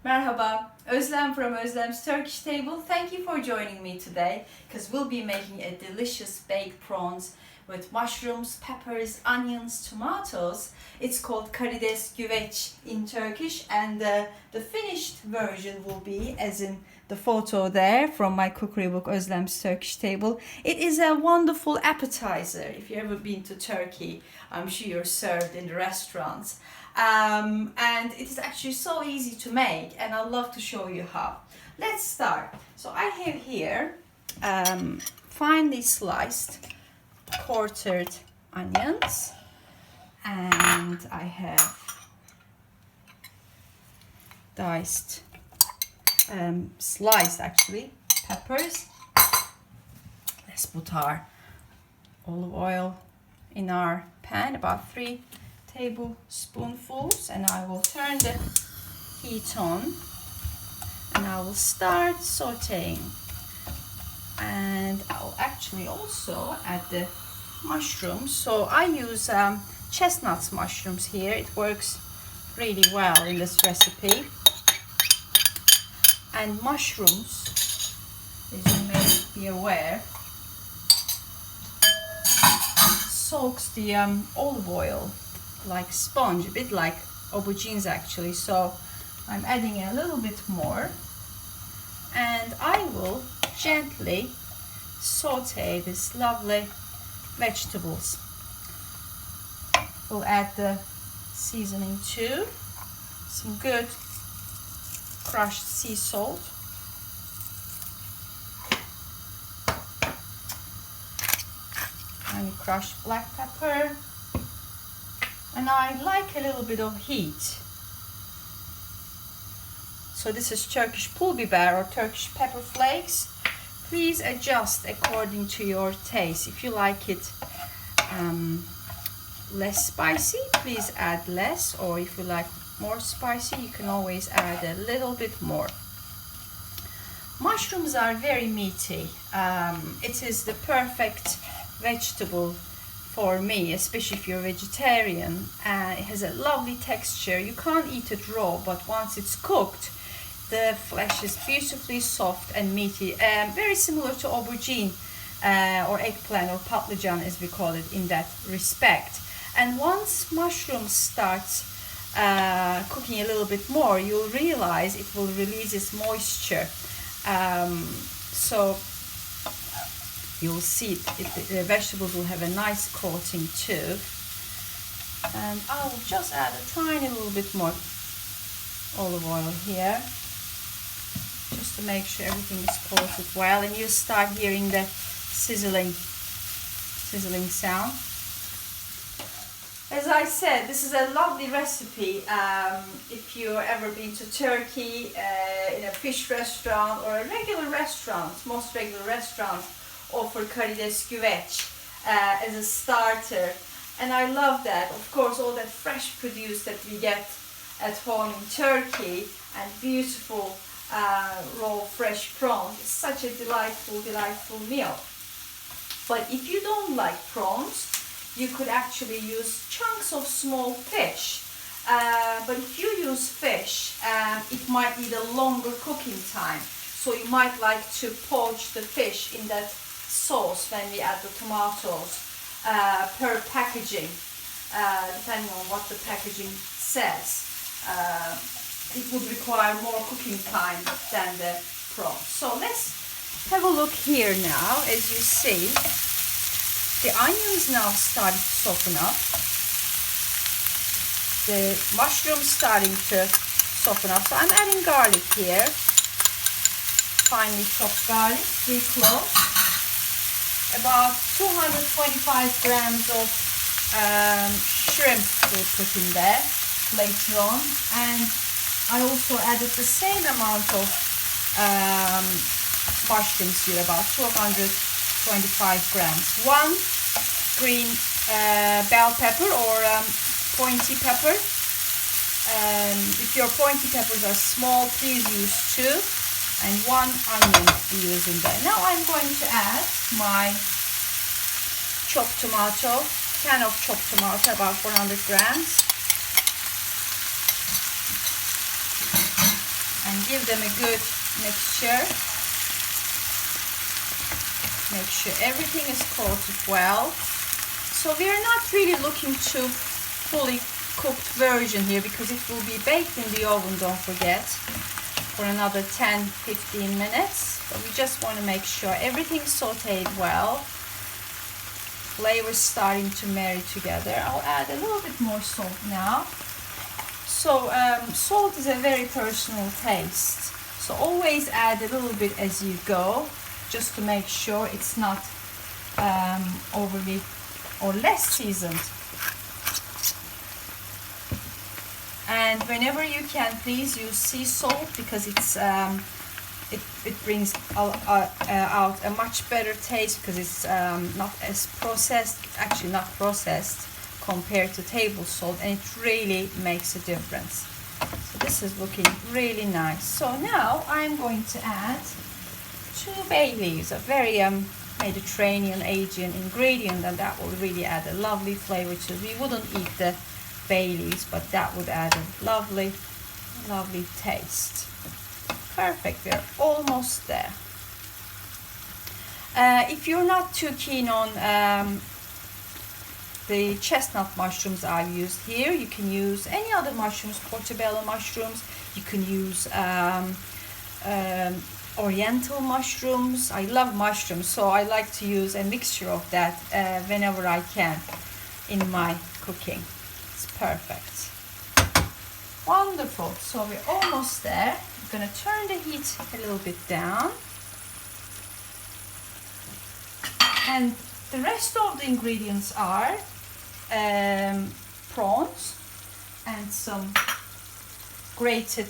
Merhaba, Ozlem from Ozlem's Turkish table. Thank you for joining me today because we'll be making a delicious baked prawns with mushrooms, peppers, onions, tomatoes. It's called Karides Güveç in Turkish, and the finished version will be as in the photo there from my cookery book Ozlem's Turkish table. It is a wonderful appetizer. If you've ever been to Turkey, I'm sure you're served in the restaurants. And it is actually so easy to make, and I'd love to show you how. Let's start. So I have here finely sliced quartered onions, and I have diced sliced actually peppers. Let's put our olive oil in our pan, about 3 tablespoonfuls, and I will turn the heat on and I will start sautéing. And I'll actually also add the mushrooms. So I use chestnut mushrooms here. It works really well in this recipe. And mushrooms, as you may be aware, soaks the olive oil like sponge, a bit like aubergines actually. So I'm adding a little bit more, and I will gently saute these lovely vegetables. We'll add the seasoning too, some good crushed sea salt, and crushed black pepper, and I like a little bit of heat. So this is Turkish pul biber or Turkish pepper flakes. Please adjust according to your taste. If you like it less spicy, please add less, or if you like more spicy, you can always add a little bit more. Mushrooms are very meaty. It is the perfect vegetable for me, especially if you're vegetarian. It has a lovely texture. You can't eat it raw, but once it's cooked, the flesh is beautifully soft and meaty, very similar to aubergine or eggplant or patlıcan as we call it in that respect. And once mushrooms start cooking a little bit more, you'll realize it will release its moisture. So you'll see the vegetables will have a nice coating too. And I will just add a tiny little bit more olive oil here, just to make sure everything is coated well, and you start hearing the sizzling sound. As I said, this is a lovely recipe if you've ever been to Turkey in a fish restaurant or a regular restaurant. Most regular restaurants offer Karides Güveç as a starter, and I love that. Of course, all that fresh produce that we get at home in Turkey, and beautiful raw fresh prawns is such a delightful meal. But if you don't like prawns, you could actually use chunks of small fish. But if you use fish, it might need a longer cooking time. So you might like to poach the fish in that sauce when we add the tomatoes per packaging, depending on what the packaging says. It would require more cooking time than the prawns. So let's have a look here now. As you see, the onions now starting to soften up. The mushrooms starting to soften up. So I'm adding garlic here. Finely chopped garlic, 3 cloves. About 225 grams of shrimp we'll put in there later on. And I also added the same amount of mushrooms here, about 225 grams. 1 green bell pepper or pointy pepper. If your pointy peppers are small, please use 2. And 1 onion to use in there. Now I'm going to add my chopped tomato, can of chopped tomato, about 400 grams. give them a good mixture. Make sure everything is coated well. So we are not really looking to fully cooked version here because it will be baked in the oven, don't forget, for another 10-15 minutes. But we just want to make sure everything's sauteed well. Flavors starting to marry together. I'll add a little bit more salt now. So salt is a very personal taste. So always add a little bit as you go, just to make sure it's not overly or less seasoned. And whenever you can, please use sea salt because it's it brings out a much better taste because it's not as processed, actually not processed compared to table salt, and it really makes a difference. So this is looking really nice. So now I'm going to add 2 bay leaves, a very Mediterranean Asian ingredient, and that will really add a lovely flavor to it. We wouldn't eat the bay leaves, but that would add a lovely taste. Perfect, we're almost there. If you're not too keen on the chestnut mushrooms I've used here, you can use any other mushrooms, portobello mushrooms, you can use oriental mushrooms. I love mushrooms, so I like to use a mixture of that whenever I can in my cooking. It's perfect. Wonderful. So we're almost there. I'm going to turn the heat a little bit down. And the rest of the ingredients are prawns and some grated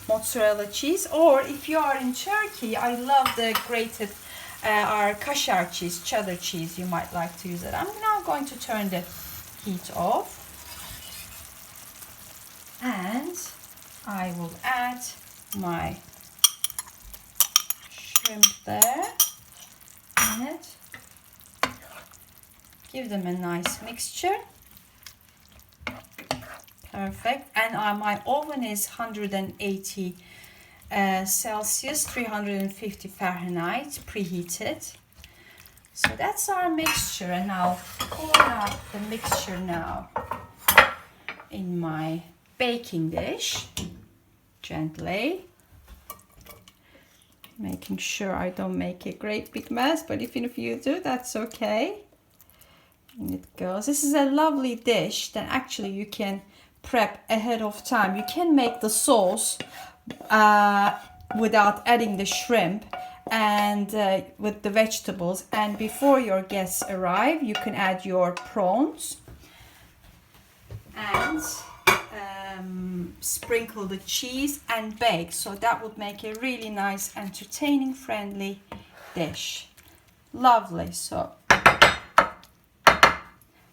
mozzarella cheese, or if you are in Turkey, I love the grated our kashar cheese, cheddar cheese. You might like to use it. I'm now going to turn the heat off, and I will add my shrimp there and give them a nice mixture. Perfect. And my oven is 180 Celsius, 350 Fahrenheit, preheated. So that's our mixture, and I'll pour out the mixture now in my baking dish gently, making sure I don't make a great big mess, but if you do, that's okay. And it goes. This is a lovely dish that actually you can prep ahead of time. You can make the sauce without adding the shrimp and with the vegetables, and before your guests arrive you can add your prawns and sprinkle the cheese and bake. So that would make a really nice, entertaining, friendly dish. Lovely. So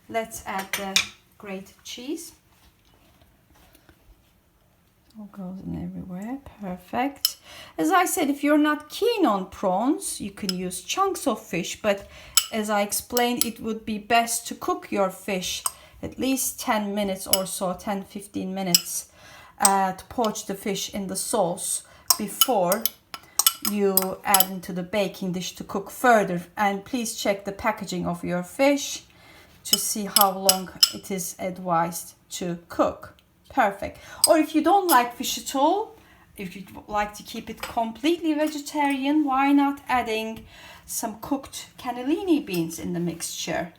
let's add the grated cheese. All goes in everywhere. Perfect. As I said, if you're not keen on prawns, you can use chunks of fish, but as I explained, it would be best to cook your fish at least 10 minutes or so, 10-15 minutes, to poach the fish in the sauce before you add into the baking dish to cook further. And please check the packaging of your fish to see how long it is advised to cook. Perfect. Or if you don't like fish at all, if you'd like to keep it completely vegetarian, why not adding some cooked cannellini beans in the mixture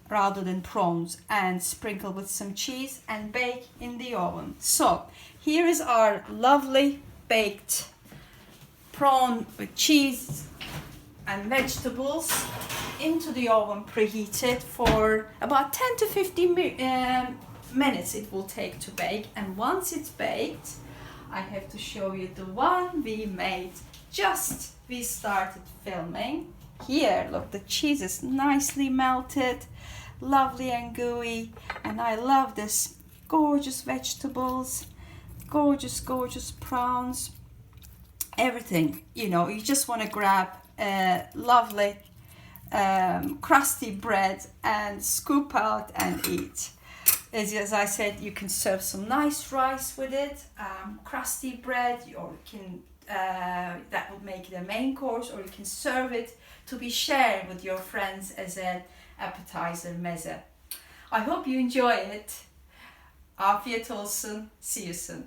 rather than prawns, and sprinkle with some cheese and bake in the oven. So here is our lovely baked prawn with cheese and vegetables into the oven, preheated for about 10 to 15 minutes it will take to bake. And once it's baked, I have to show you the one we made just we started filming. Here, look, the cheese is nicely melted, lovely and gooey, and I love this gorgeous vegetables, gorgeous prawns, everything. You know, you just want to grab a lovely crusty bread and scoop out and eat. as I said, you can serve some nice rice with it, crusty bread, or you can that would make it a main course, or you can serve it to be shared with your friends as an appetizer, meze. I hope you enjoy it. Afiyet olsun. See you soon.